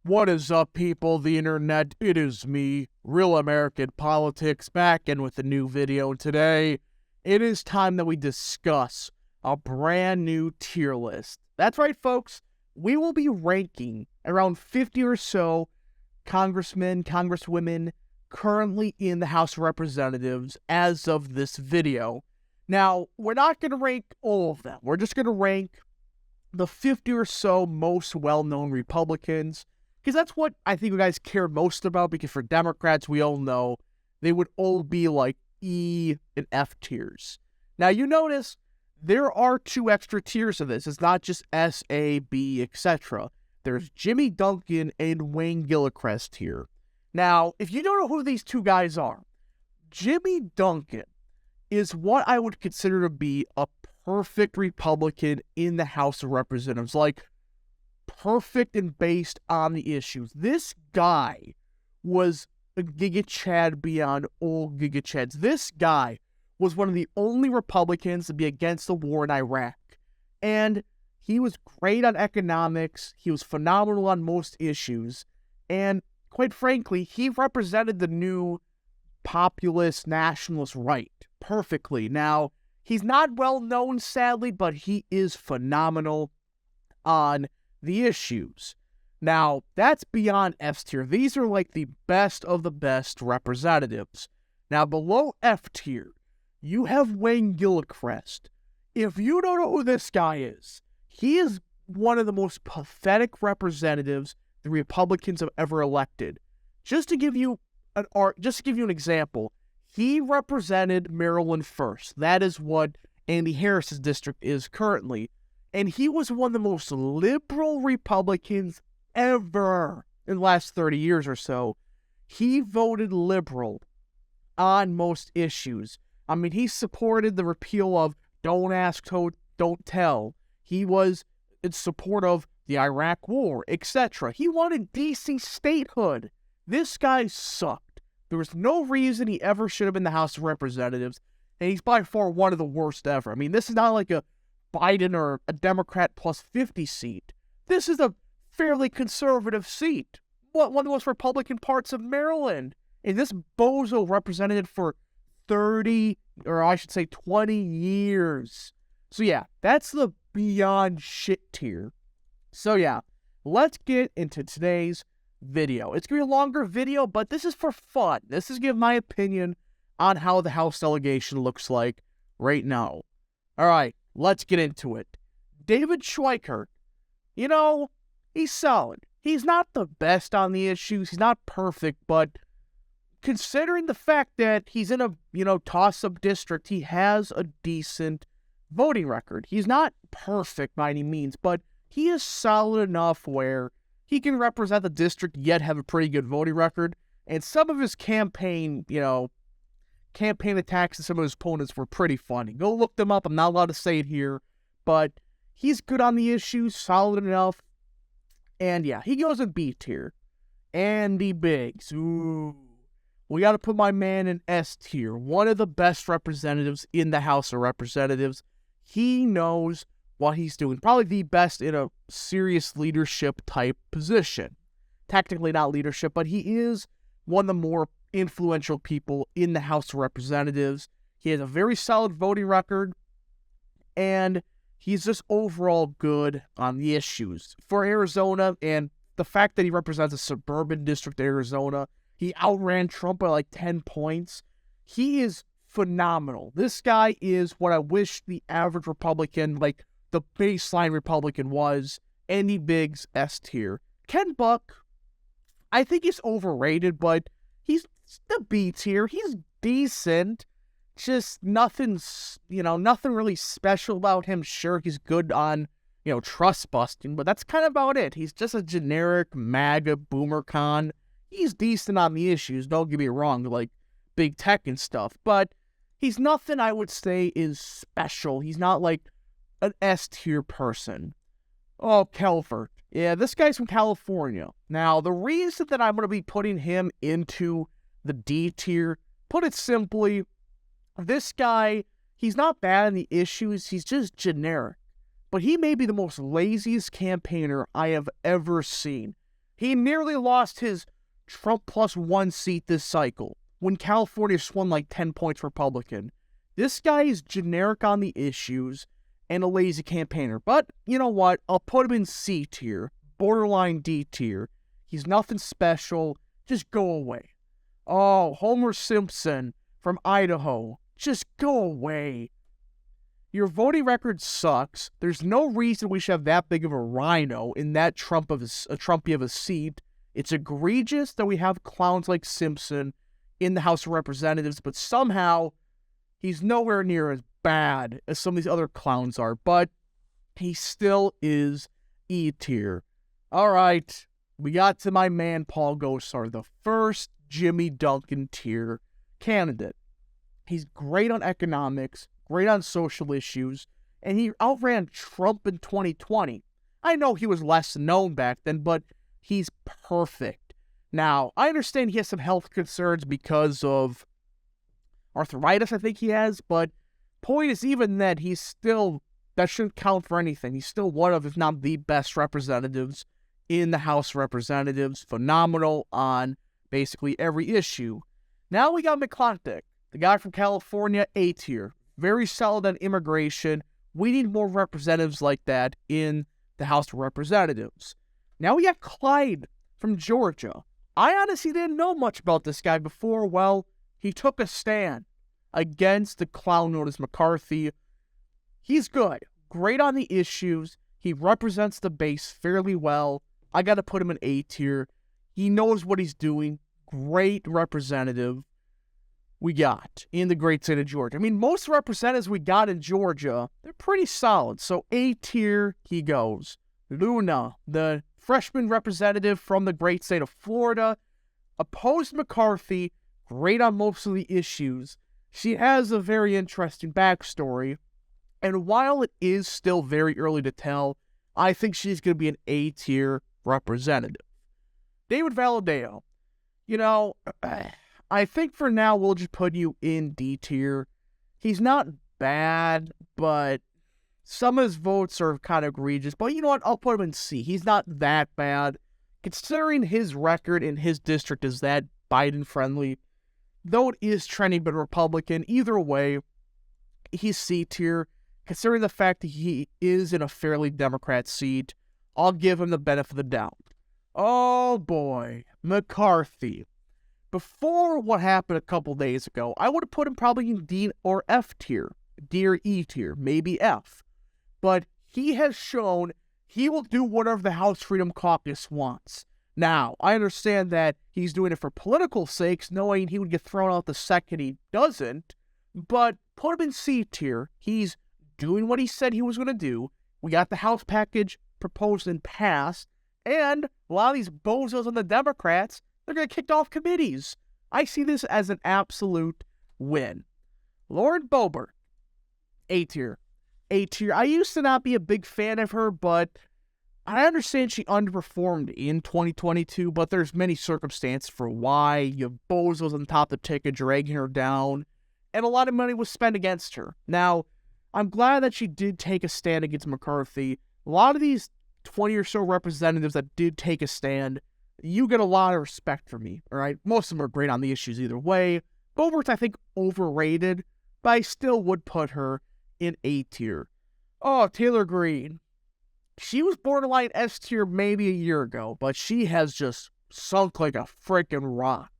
What is up, people? The internet, it is me, Real American Politics, back in with a new video. Today, it is time that we discuss a brand new tier list. That's right, folks. We will be ranking around 50 or so congressmen, congresswomen currently in the House of Representatives as of this video. Now, we're not going to rank all of them. We're just going to rank the 50 or so most well-known Republicans, because that's what I think you guys care most about, because for Democrats, we all know they would all be like E and F tiers. Now, you notice there are two extra tiers of this. It's not just S, A, B, etc. There's Jimmy Duncan and Wayne Gilchrist here. Now, if you don't know who these two guys are, Jimmy Duncan is what I would consider to be a perfect Republican in the House of Representatives. Like, perfect and based on the issues. This guy was a Giga Chad beyond all Giga Chads. This guy was one of the only Republicans to be against the war in Iraq. And he was great on economics. He was phenomenal on most issues. And quite frankly, he represented the new populist nationalist right perfectly. Now, he's not well known, sadly, but he is phenomenal on the issues. Now, that's beyond F tier. These are like the best of the best representatives. Now, below F tier, you have Wayne Gilchrist. If you don't know who this guy is, he is one of the most pathetic representatives the Republicans have ever elected. Just to give you an example, he represented Maryland 1st. That is what Andy Harris's district is currently. And he was one of the most liberal Republicans ever in the last 30 years or so. He voted liberal on most issues. I mean, he supported the repeal of Don't Ask, Don't Tell. He was in support of the Iraq War, etc. He wanted DC statehood. This guy sucked. There was no reason he ever should have been in the House of Representatives, and he's by far one of the worst ever. I mean, this is not like a Biden or a Democrat plus 50 seat. This is a fairly conservative seat. One of the most Republican parts of Maryland. And this bozo represented for 30, or I should say 20 years. So yeah, that's the beyond shit tier. So yeah, let's get into today's video. It's going to be a longer video, but this is for fun. This is give my opinion on how the House delegation looks like right now. All right, let's get into it. David Schweikert, you know, he's solid. He's not the best on the issues. He's not perfect, but considering the fact that he's in a, toss-up district, he has a decent voting record. He's not perfect by any means, but he is solid enough where he can represent the district yet have a pretty good voting record. And some of his campaign attacks and some of his opponents were pretty funny. Go look them up. I'm not allowed to say it here, but he's good on the issues, solid enough. And yeah, he goes in B tier. Andy Biggs. Ooh. We got to put my man in S tier. One of the best representatives in the House of Representatives. He knows what he's doing. Probably the best in a serious leadership type position. Technically not leadership, but he is one of the more influential people in the House of Representatives. He has a very solid voting record, and he's just overall good on the issues. For Arizona, and the fact that he represents a suburban district of Arizona, he outran Trump by like 10 points. He is phenomenal. This guy is what I wish the average Republican, like the baseline Republican, was. Andy Biggs, S tier. Ken Buck, I think he's overrated, but he's the B tier. He's decent. Just nothing really special about him. Sure, he's good on, trust busting, but that's kind of about it. He's just a generic MAGA boomer con. He's decent on the issues, don't get me wrong, like big tech and stuff, but he's nothing I would say is special. He's not like an S tier person. Oh, Kelford. Yeah, this guy's from California. Now, the reason that I'm going to be putting him into the D tier, put it simply, this guy, he's not bad in the issues, he's just generic. But he may be the most laziest campaigner I have ever seen. He nearly lost his Trump +1 seat this cycle when California swung like 10 points Republican. This guy is generic on the issues and a lazy campaigner. But you know what? I'll put him in C tier, borderline D tier. He's nothing special. Just go away. Oh, Homer Simpson from Idaho. Just go away. Your voting record sucks. There's no reason we should have that big of a rhino in that Trumpy of a seat. It's egregious that we have clowns like Simpson in the House of Representatives, but somehow he's nowhere near as bad as some of these other clowns are, but he still is E tier. All right, we got to my man Paul Gosar, the first Jimmy Duncan tier candidate. He's great on economics, great on social issues, and he outran Trump in 2020. I know he was less known back then, but he's perfect. Now, I understand he has some health concerns because of arthritis, I think he has, but point is, even then, he's still, that shouldn't count for anything. He's still one of, if not the best representatives in the House of Representatives. Phenomenal on basically every issue. Now we got McClintock, the guy from California, A tier. Very solid on immigration. We need more representatives like that in the House of Representatives. Now we got Clyde from Georgia. I honestly didn't know much about this guy before. Well, he took a stand against the clown known as McCarthy. He's good. Great on the issues. He represents the base fairly well. I got to put him in A tier. He knows what he's doing. Great representative we got in the great state of Georgia. I mean, most representatives we got in Georgia, they're pretty solid. So A tier he goes. Luna, the freshman representative from the great state of Florida, opposed McCarthy, great on most of the issues. She has a very interesting backstory, and while it is still very early to tell, I think she's going to be an A tier representative. David Valadao, you know, I think for now we'll just put you in D tier. He's not bad, but some of his votes are kind of egregious. But you know what? I'll put him in C. He's not that bad. Considering his record in his district is that Biden-friendly, though it is trending but Republican, either way, he's C tier. Considering the fact that he is in a fairly Democrat seat, I'll give him the benefit of the doubt. Oh boy, McCarthy. Before what happened a couple days ago, I would have put him probably in D or F tier. D or E tier, maybe F. But he has shown he will do whatever the House Freedom Caucus wants. Now, I understand that he's doing it for political sakes, knowing he would get thrown out the second he doesn't, but put him in C tier. He's doing what he said he was going to do. We got the House package proposed and passed, and a lot of these bozos on the Democrats, they're going to get kicked off committees. I see this as an absolute win. Lauren Boebert, A tier. A tier. I used to not be a big fan of her, but I understand she underperformed in 2022, but there's many circumstances for why. You have bozos on top of the ticket dragging her down, and a lot of money was spent against her. Now, I'm glad that she did take a stand against McCarthy. A lot of these 20 or so representatives that did take a stand, you get a lot of respect from me, all right? Most of them are great on the issues either way. Boebert's, I think, overrated, but I still would put her in A tier. Oh, Taylor Greene. She was borderline S tier maybe a year ago, but she has just sunk like a freaking rock.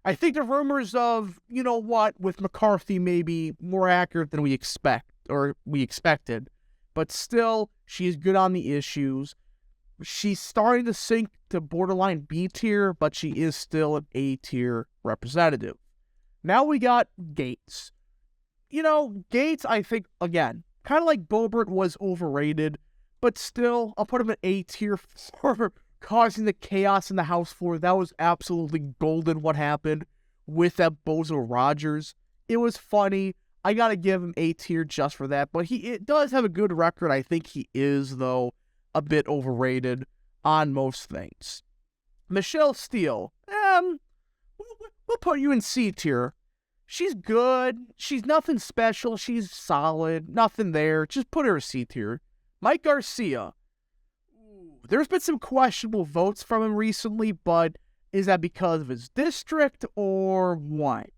I think the rumors of, you know what, with McCarthy may be more accurate than we expected, but still, she's good on the issues. She's starting to sink to borderline B tier, but she is still an A tier representative. Now we got Gates. You know, Gates, I think, again, kind of like Boebert was overrated, but still, I'll put him in A tier for causing the chaos in the House floor. That was absolutely golden what happened with that Bozo Rogers. It was funny. I got to give him A tier just for that, but it does have a good record. I think he is, though, a bit overrated on most things. Michelle Steele, we'll put you in C tier. She's good. She's nothing special. She's solid. Nothing there. Just put her in C tier. Mike Garcia. There's been some questionable votes from him recently, but is that because of his district or what?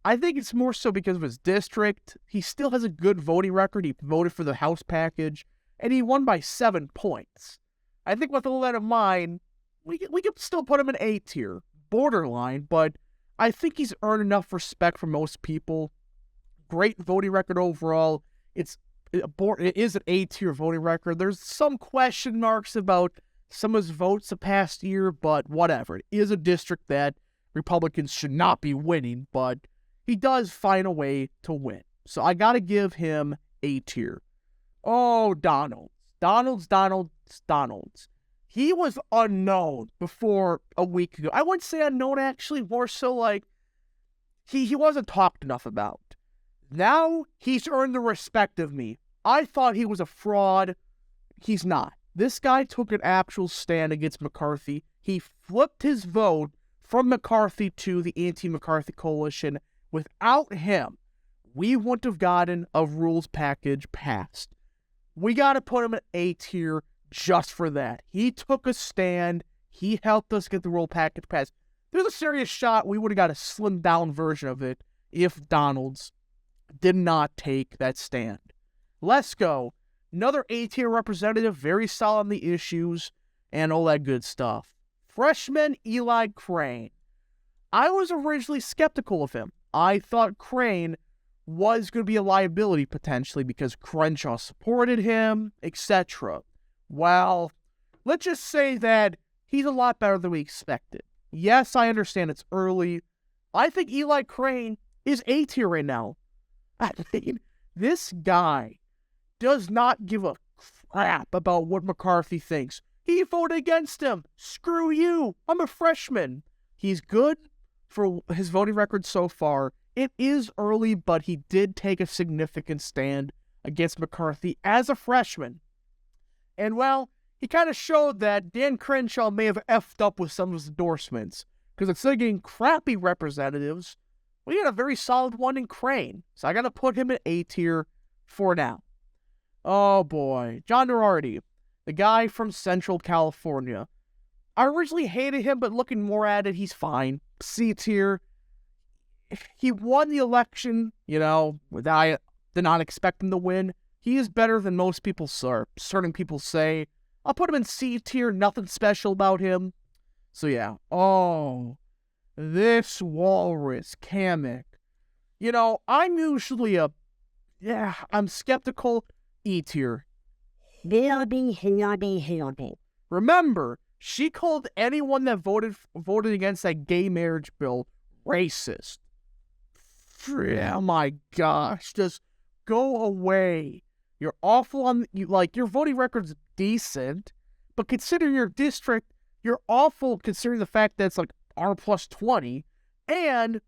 I think it's more so because of his district. He still has a good voting record. He voted for the House package, and he won by 7 points. I think with all that in mind, we could still put him in A tier, borderline, but I think he's earned enough respect from most people. Great voting record overall. It is an A tier voting record. There's some question marks about some of his votes the past year, but whatever. It is a district that Republicans should not be winning, but he does find a way to win. So I gotta give him A tier. Oh, Donald's. He was unknown before a week ago. I wouldn't say unknown, actually, more so like he wasn't talked enough about. Now he's earned the respect of me. I thought he was a fraud. He's not. This guy took an actual stand against McCarthy. He flipped his vote from McCarthy to the anti-McCarthy coalition. Without him, we wouldn't have gotten a rules package passed. We got to put him in A tier just for that. He took a stand. He helped us get the rule package passed. There's a serious shot we would have got a slimmed down version of it if Donald's did not take that stand. Let's go. Another A-tier representative, very solid on the issues and all that good stuff. Freshman Eli Crane. I was originally skeptical of him. I thought Crane was going to be a liability potentially because Crenshaw supported him, etc. Well, let's just say that he's a lot better than we expected. Yes, I understand it's early. I think Eli Crane is A-tier right now. I mean, this guy does not give a crap about what McCarthy thinks. He voted against him. Screw you. I'm a freshman. He's good for his voting record so far. It is early, but he did take a significant stand against McCarthy as a freshman. And, well, he kind of showed that Dan Crenshaw may have effed up with some of his endorsements. Because instead of getting crappy representatives, we got a very solid one in Crane. So I got to put him in A tier for now. Oh boy. John Girardi, the guy from Central California. I originally hated him, but looking more at it, he's fine. C tier. He won the election, I did not expect him to win. He is better than most people, certain people say. I'll put him in C tier, nothing special about him. So yeah. Oh, this walrus, Kamek. I'm usually I'm skeptical. E tier. Remember, she called anyone that voted against that gay marriage bill racist. Oh my gosh, just go away. You're awful your voting record's decent, but considering your district, you're awful considering the fact that it's like R plus 20, and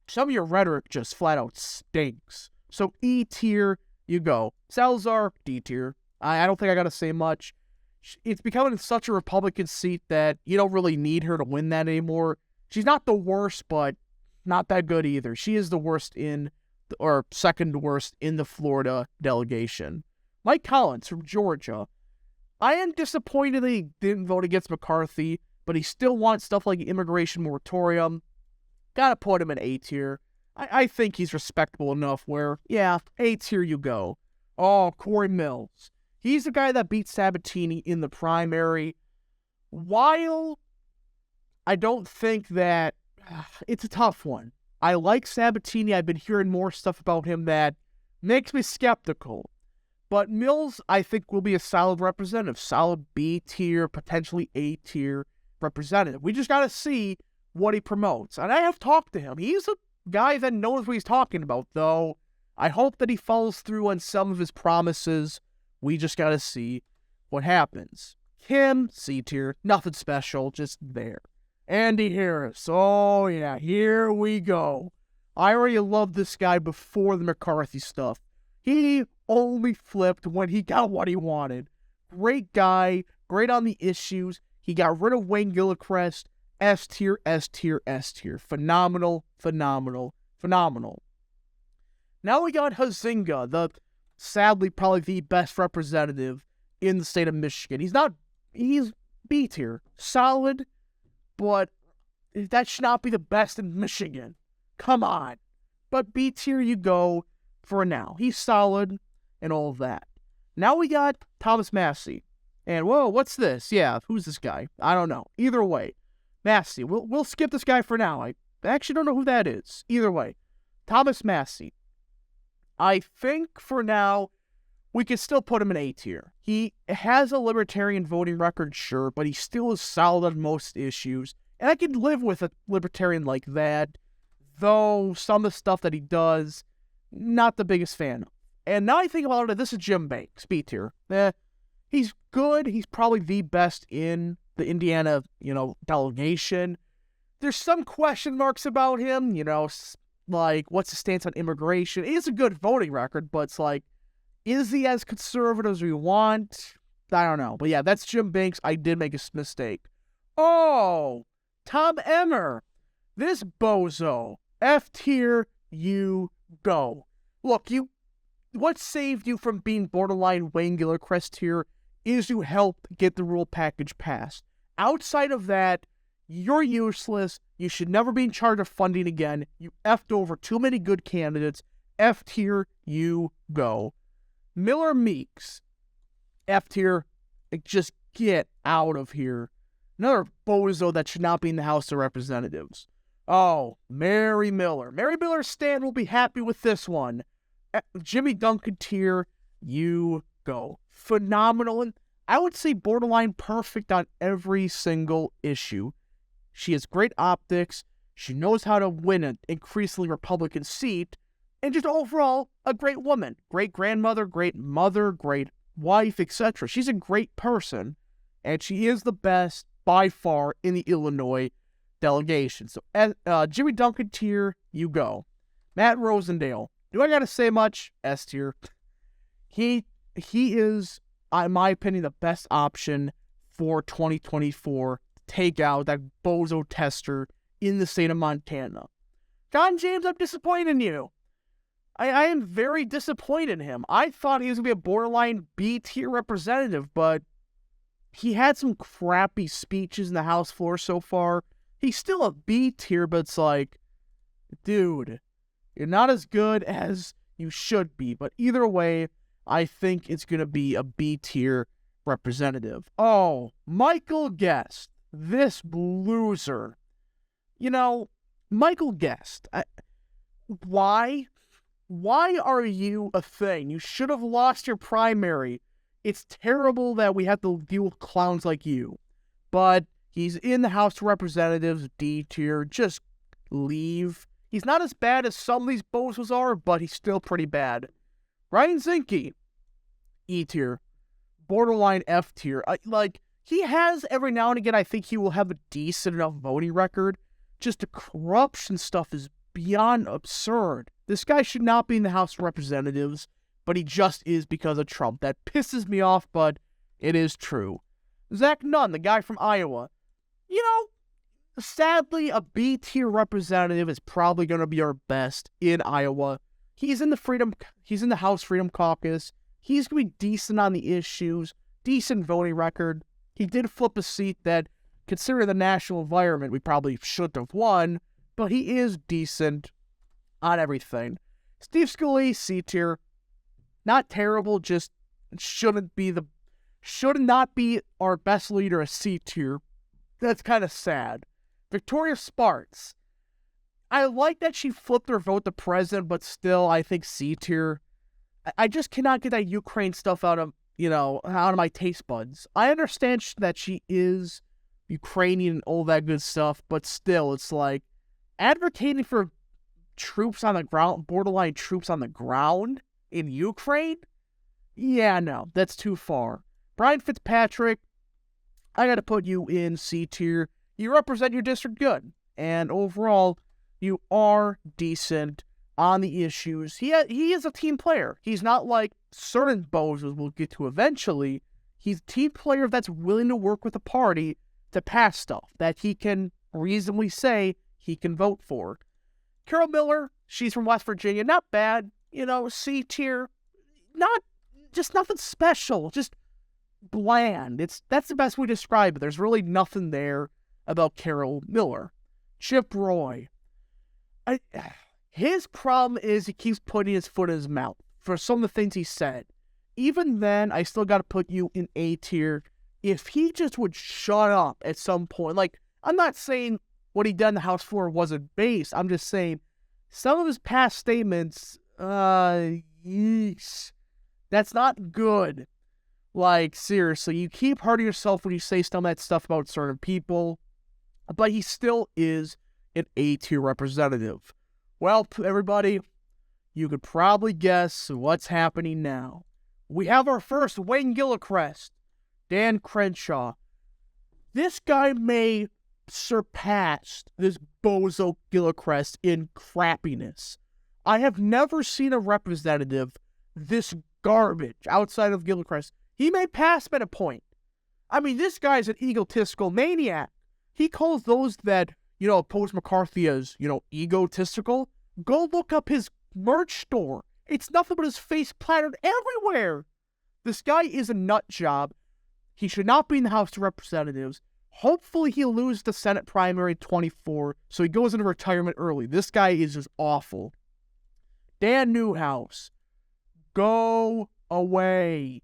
some of your rhetoric just flat out stinks. So E tier, you go. Salazar, D tier. I don't think I gotta say much. It's becoming such a Republican seat that you don't really need her to win that anymore. She's not the worst, but not that good either. She is the worst or second worst in the Florida delegation. Mike Collins from Georgia. I am disappointed that he didn't vote against McCarthy, but he still wants stuff like the immigration moratorium. Gotta put him in A tier. I think he's respectable enough where, A tier you go. Oh, Corey Mills. He's the guy that beat Sabatini in the primary. While I don't think that it's a tough one. I like Sabatini. I've been hearing more stuff about him that makes me skeptical. But Mills, I think, will be a solid representative. Solid B tier, potentially A tier representative. We just got to see what he promotes. And I have talked to him. He's a guy that knows what he's talking about, though. I hope that he follows through on some of his promises. We just got to see what happens. Kim, C tier, nothing special, just there. Andy Harris, oh yeah, here we go. I already loved this guy before the McCarthy stuff. He only flipped when he got what he wanted. Great guy, great on the issues. He got rid of Wayne Gillicrest. S tier, S tier, S tier. Phenomenal, phenomenal, phenomenal. Now we got Huizenga, sadly probably the best representative in the state of Michigan. He's not he's B tier. Solid, but that should not be the best in Michigan. Come on. But B tier you go for now. He's solid and all of that. Now we got Thomas Massey. And whoa, what's this? Yeah, who's this guy? I don't know. Either way, Massey. We'll skip this guy for now. I actually don't know who that is. Either way, Thomas Massey. I think for now, we could still put him in A tier. He has a libertarian voting record, sure, but he still is solid on most issues. And I could live with a libertarian like that, though some of the stuff that he does, not the biggest fan of. And now I think about it, this is Jim Banks, B tier. He's good. He's probably the best in the Indiana, delegation. There's some question marks about him, like what's his stance on immigration. He has a good voting record, but it's like, is he as conservative as we want? I don't know. But yeah, that's Jim Banks. I did make a mistake. Oh, Tom Emmer. This bozo. F tier, you go. Look, what saved you from being borderline Wayne Gilchrist tier is you helped get the rule package passed. Outside of that, you're useless. You should never be in charge of funding again. You effed over too many good candidates. F tier, you go. Miller Meeks, F tier, just get out of here. Another bozo that should not be in the House of Representatives. Oh, Mary Miller. Mary Miller's stand will be happy with this one. Jimmy Duncan tier, you go. Phenomenal, and I would say borderline perfect on every single issue. She has great optics. She knows how to win an increasingly Republican seat. And just overall, a great woman. Great grandmother, great mother, great wife, etc. She's a great person. And she is the best, by far, in the Illinois delegation. So, Jimmy Duncan tier, you go. Matt Rosendale. Do I gotta say much? S tier. He is, in my opinion, the best option for 2024 to take out that bozo tester in the state of Montana. John James, I'm disappointed in you. I am very disappointed in him. I thought he was going to be a borderline B-tier representative, but he had some crappy speeches in the House floor so far. He's still a B-tier, but it's like, dude, you're not as good as you should be. But either way, I think it's going to be a B-tier representative. Oh, Michael Guest, this loser. Michael Guest, why? Why are you a thing? You should have lost your primary. It's terrible that we have to deal with clowns like you. But he's in the House of Representatives, D tier. Just leave. He's not as bad as some of these bozos are, but he's still pretty bad. Ryan Zinke, E tier. Borderline F tier. He has every now and again, I think he will have a decent enough voting record. Just the corruption stuff is beyond absurd. This guy should not be in the House of Representatives, but he just is because of Trump. That pisses me off, but it is true. Zach Nunn, the guy from Iowa. Sadly, a B-tier representative is probably going to be our best in Iowa. He's in the House Freedom Caucus. He's going to be decent on the issues, decent voting record. He did flip a seat that, considering the national environment, we probably shouldn't have won, but he is decent on everything. Steve Scalise, C tier. Not terrible, just should not be our best leader, a C tier. That's kind of sad. Victoria Sparks. I like that she flipped her vote to president, but still, I think C tier. I just cannot get that Ukraine stuff out of my taste buds. I understand that she is Ukrainian and all that good stuff, but still, it's like advocating for troops on the ground, borderline troops on the ground in Ukraine? Yeah, no, that's too far. Brian Fitzpatrick, I gotta put you in C tier. You represent your district good, and overall, you are decent on the issues. He is a team player. He's not like certain bozos we'll get to eventually. He's a team player that's willing to work with the party to pass stuff that he can reasonably say he can vote for. Carol Miller, she's from West Virginia. Not bad. C tier. Just nothing special. Just bland. That's the best way to describe it. There's really nothing there about Carol Miller. Chip Roy. His problem is he keeps putting his foot in his mouth for some of the things he said. Even then, I still got to put you in A tier. If he just would shut up at some point. Like, I'm not saying what he did in the House floor wasn't based. I'm just saying some of his past statements, yeesh. That's not good. Like, seriously, you keep hurting yourself when you say some of that stuff about certain people. But he still is an A-tier representative. Well, everybody, you could probably guess what's happening now. We have our first Wayne Gillicrest, Dan Crenshaw. This guy may surpass this bozo Gillicrest in crappiness. I have never seen a representative this garbage outside of Gillicrest. He may pass him at a point. I mean, this guy's an egotistical maniac. He calls those that, oppose McCarthy as, egotistical. Go look up his merch store. It's nothing but his face plastered everywhere. This guy is a nut job. He should not be in the House of Representatives. Hopefully he'll lose the Senate primary 24, so he goes into retirement early. This guy is just awful. Dan Newhouse. Go away.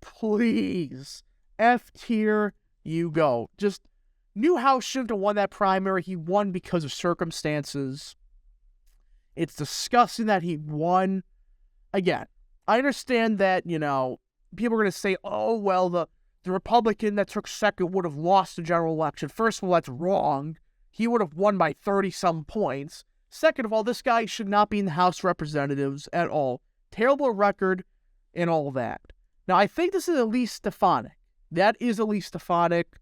Please. F tier, you go. Just, Newhouse shouldn't have won that primary. He won because of circumstances. It's disgusting that he won. Again, I understand that, people are going to say, oh, well, the Republican that took second would have lost the general election. First of all, that's wrong. He would have won by 30-some points. Second of all, this guy should not be in the House of Representatives at all. Terrible record and all that. Now, I think this is Elise Stefanik. That is Elise Stefanik.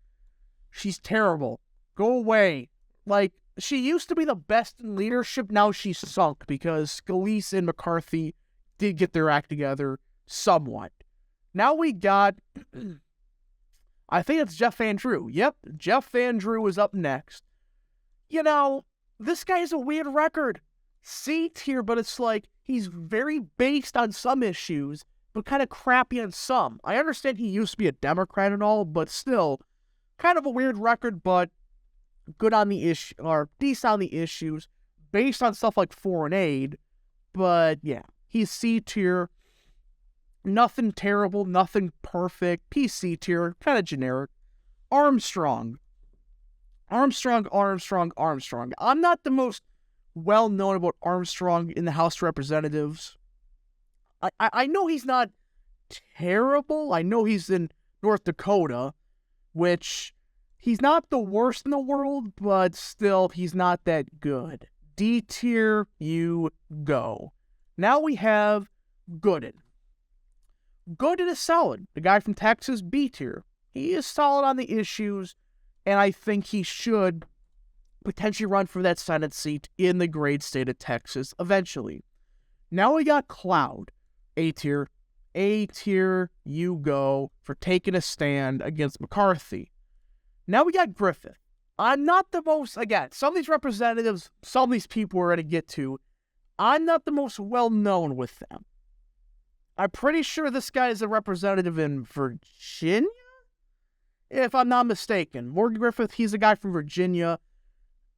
She's terrible. Go away. Like, she used to be the best in leadership. Now she's sunk because Scalise and McCarthy did get their act together somewhat. Now we got, I think it's Jeff Van Drew. Yep, Jeff Van Drew is up next. This guy has a weird record. C tier, but it's like he's very based on some issues, but kind of crappy on some. I understand he used to be a Democrat and all, but still, kind of a weird record, but good on the issue, or decent on the issues, based on stuff like foreign aid. But yeah, he's C tier. Nothing terrible, nothing perfect. PC tier, kind of generic. Armstrong. I'm not the most well-known about Armstrong in the House of Representatives. I know he's not terrible. I know he's in North Dakota, which he's not the worst in the world, but still, he's not that good. D tier, you go. Now we have Gooden. Gooden is solid. The guy from Texas, B tier. He is solid on the issues, and I think he should potentially run for that Senate seat in the great state of Texas eventually. Now we got Cloud. A tier. A tier, you go for taking a stand against McCarthy. Now we got Griffith. I'm not the most, again, some of these representatives, some of these people we're going to get to, I'm not the most well-known with them. I'm pretty sure this guy is a representative in Virginia? If I'm not mistaken. Morgan Griffith, he's a guy from Virginia.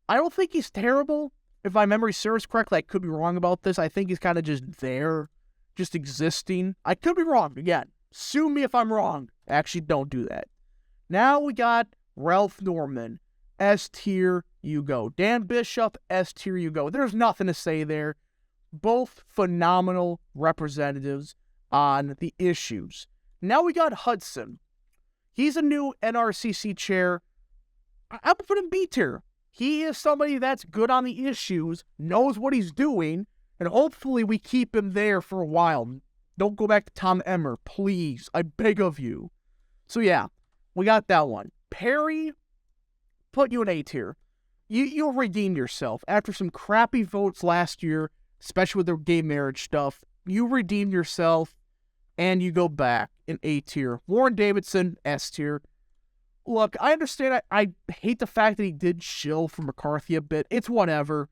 I don't think he's terrible. If my memory serves correctly, I could be wrong about this. I think he's kind of just there, just existing. I could be wrong. Again, sue me if I'm wrong. Actually, don't do that. Now we got Ralph Norman. S tier, you go. Dan Bishop, S tier, you go. There's nothing to say there. Both phenomenal representatives on the issues. Now we got Hudson. He's a new NRCC chair. I would put him B tier. He is somebody that's good on the issues, knows what he's doing, and hopefully we keep him there for a while. Don't go back to Tom Emmer, please. I beg of you. So yeah, we got that one. Perry, put you in A tier. You'll redeem yourself. After some crappy votes last year, especially with the gay marriage stuff, you redeem yourself, and you go back in A tier. Warren Davidson, S tier. Look, I understand. I hate the fact that he did shill for McCarthy a bit. It's whatever.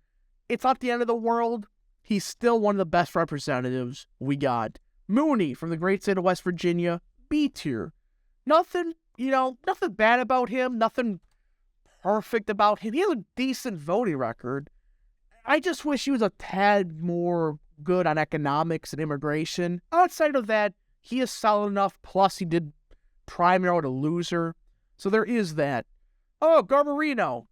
It's not the end of the world. He's still one of the best representatives we got. Mooney from the great state of West Virginia, B tier. Nothing, nothing bad about him, nothing perfect about him. He has a decent voting record. I just wish he was a tad more good on economics and immigration. Outside of that, he is solid enough, plus he did primary with a loser. So there is that. Oh, Garbarino.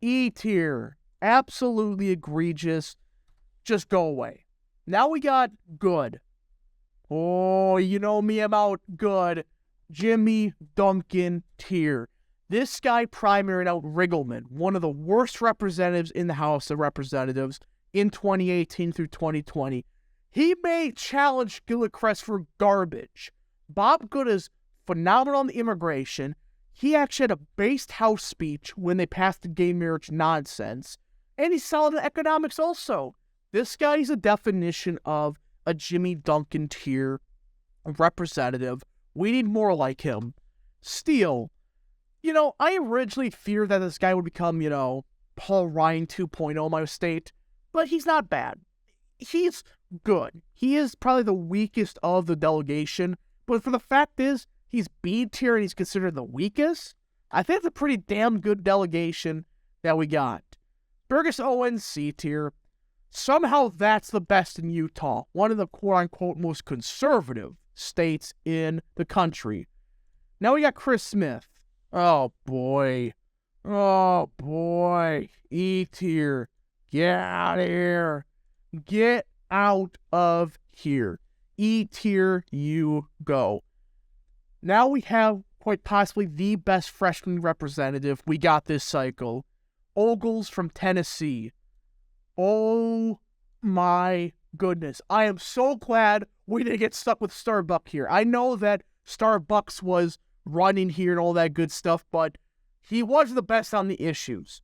E tier. Absolutely egregious. Just go away. Now we got good. Oh, you know me about good. Jimmy Duncan tier. This guy primaried out Riggleman, one of the worst representatives in the House of Representatives in 2018 through 2020. He may challenge Gilchrist for garbage. Bob Good is phenomenal on the immigration. He actually had a based House speech when they passed the gay marriage nonsense. And he's solid in economics also. This guy is a definition of a Jimmy Duncan tier representative. We need more like him. Steele. I originally feared that this guy would become, Paul Ryan 2.0 my state, but he's not bad. He's good. He is probably the weakest of the delegation, but for the fact is, he's B tier and he's considered the weakest. I think it's a pretty damn good delegation that we got. Burgess Owens, C tier. Somehow that's the best in Utah, one of the quote-unquote most conservative states in the country. Now we got Chris Smith. Oh, boy. E tier. Get out of here. Get out of here. E tier, you go. Now we have quite possibly the best freshman representative we got this cycle. Ogles from Tennessee. Oh, my goodness. I am so glad we didn't get stuck with Starbucks here. I know that Starbucks was running here and all that good stuff, but he was the best on the issues.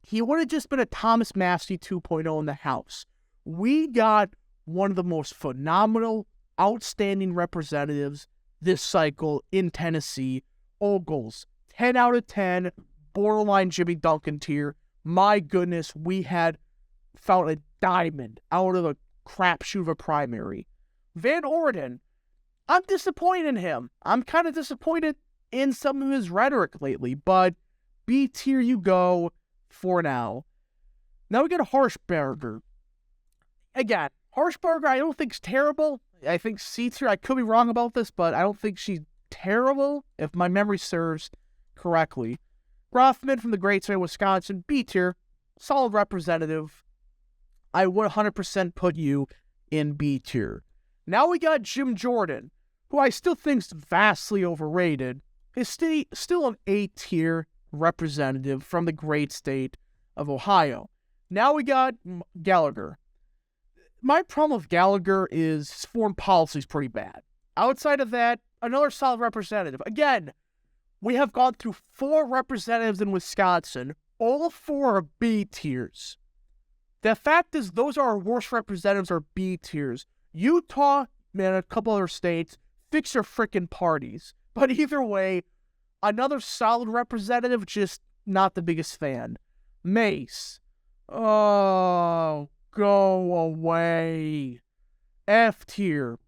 He would have just been a Thomas Massey 2.0 in the House. We got one of the most phenomenal, outstanding representatives this cycle in Tennessee. Ogles, 10 out of 10, borderline Jimmy Duncan tier. My goodness, we had found a diamond out of a crapshoot of a primary. Van Orden, I'm disappointed in him. I'm kind of disappointed in some of his rhetoric lately, but B tier you go for now. Now we get a Harshberger. Again, Harshberger I don't think's terrible. I think C tier, I could be wrong about this, but I don't think she's terrible, if my memory serves correctly. Rothman from the great state of Wisconsin, B tier, solid representative. I would 100% put you in B tier. Now we got Jim Jordan, who I still think's vastly overrated, is still an A tier representative from the great state of Ohio. Now we got Gallagher. My problem with Gallagher is his foreign policy is pretty bad. Outside of that, another solid representative. Again, we have gone through 4 representatives in Wisconsin. All 4 are B tiers. The fact is, those are our worst representatives are B tiers. Utah, man, a couple other states, fix your frickin' parties. But either way, another solid representative, just not the biggest fan. Mace. Oh, go away. F tier.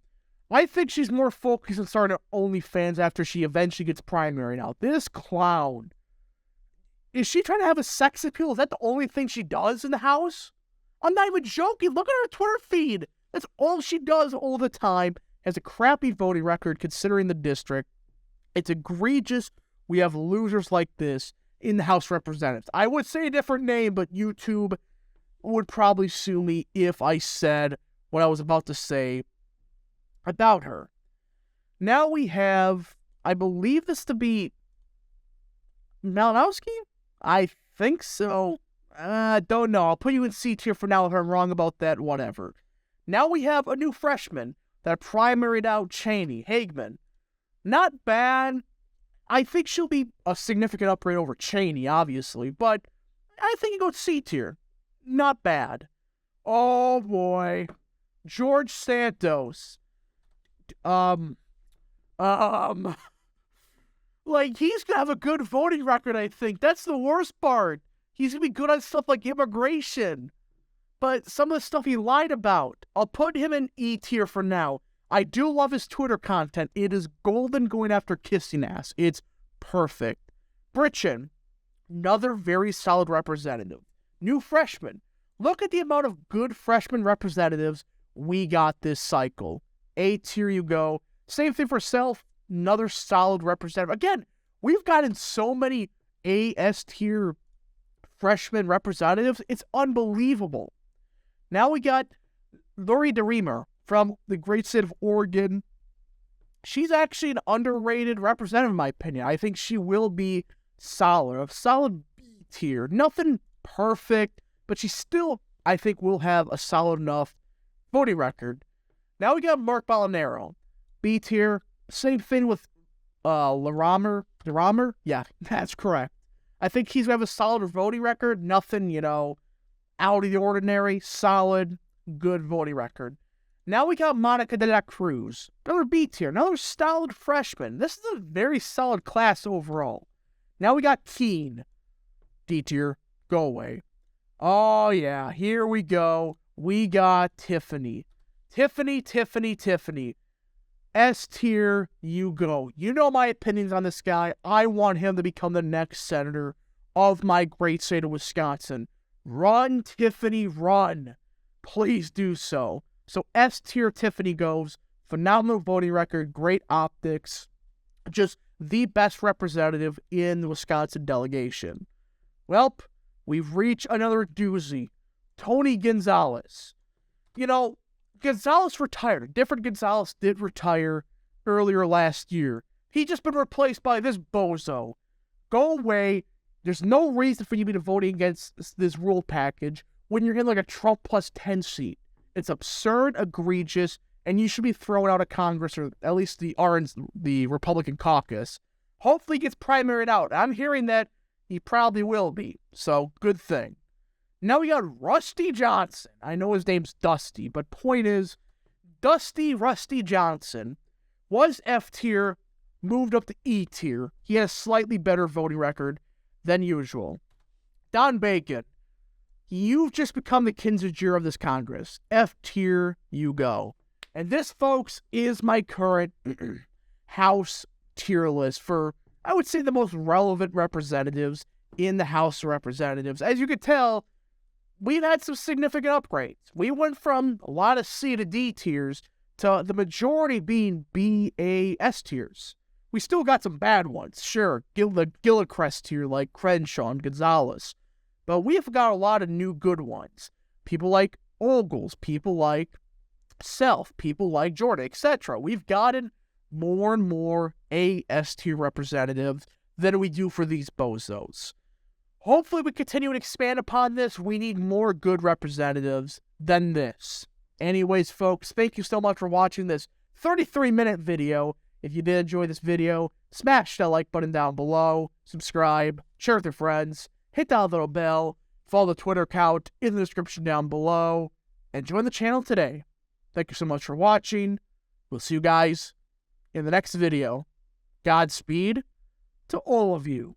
I think she's more focused on starting her OnlyFans after she eventually gets primary now. This clown. Is she trying to have a sex appeal? Is that the only thing she does in the House? I'm not even joking. Look at her Twitter feed. That's all she does all the time. Has a crappy voting record considering the district. It's egregious. We have losers like this in the House of Representatives. I would say a different name, but YouTube would probably sue me if I said what I was about to say about her. Now we have, I believe this to be Malinowski? I think so. Don't know. I'll put you in C tier for now if I'm wrong about that, whatever. Now we have a new freshman that primaried out Cheney, Hagman. Not bad. I think she'll be a significant upgrade over Cheney, obviously, but I think you go C tier. Not bad. Oh boy. George Santos. Like, he's gonna have a good voting record, I think. That's the worst part. He's gonna be good on stuff like immigration. But some of the stuff he lied about, I'll put him in E tier for now. I do love his Twitter content. It is golden going after kissing ass. It's perfect. Britchin, another very solid representative. New freshman. Look at the amount of good freshman representatives we got this cycle. A tier you go. Same thing for Self, another solid representative. Again, we've gotten so many A-S tier freshman representatives. It's unbelievable. Now we got Lori DeReamer from the great state of Oregon. She's actually an underrated representative, in my opinion. I think she will be solid, a solid B tier. Nothing perfect, but she still, I think, will have a solid enough voting record. Now we got Mark Molinaro, B tier. Same thing with DeReamer. Yeah, that's correct. I think he's going to have a solid voting record. Nothing, out of the ordinary. Solid, good voting record. Now we got Monica de la Cruz, another B tier, another solid freshman. This is a very solid class overall. Now we got Keen, D tier, go away. Oh yeah, here we go. We got Tiffany. Tiffany. S tier, you go. You know my opinions on this guy. I want him to become the next senator of my great state of Wisconsin. Run, Tiffany, run. Please do so. So S tier Tiffany goes. Phenomenal voting record, great optics. Just the best representative in the Wisconsin delegation. Welp, we've reached another doozy. Tony Gonzalez. Gonzalez retired. A different Gonzalez did retire earlier last year. He just been replaced by this bozo. Go away. There's no reason for you to be voting against this rule package when you're in like a Trump plus 10 seat. It's absurd, egregious, and you should be thrown out of Congress, or at least the Republican caucus. Hopefully he gets primaried out. I'm hearing that he probably will be, so good thing. Now we got Rusty Johnson. I know his name's Dusty, but point is, Rusty Johnson was F tier, moved up to E tier. He has a slightly better voting record than usual. Don Bacon. You've just become the Kinzinger of this Congress. F tier, you go. And this, folks, is my current House tier list for, I would say, the most relevant representatives in the House of Representatives. As you can tell, we've had some significant upgrades. We went from a lot of C to D tiers to the majority being B, A, S tiers. We still got some bad ones, sure. The Gillicrest tier like Crenshaw and Gonzalez. But we've got a lot of new good ones. People like Ogles, people like Self, people like Jordan, etc. We've gotten more and more A-S tier representatives than we do for these bozos. Hopefully we continue to expand upon this. We need more good representatives than this. Anyways, folks, thank you so much for watching this 33-minute video. If you did enjoy this video, smash that like button down below, subscribe, share with your friends, hit that little bell, follow the Twitter account in the description down below, and join the channel today. Thank you so much for watching. We'll see you guys in the next video. Godspeed to all of you.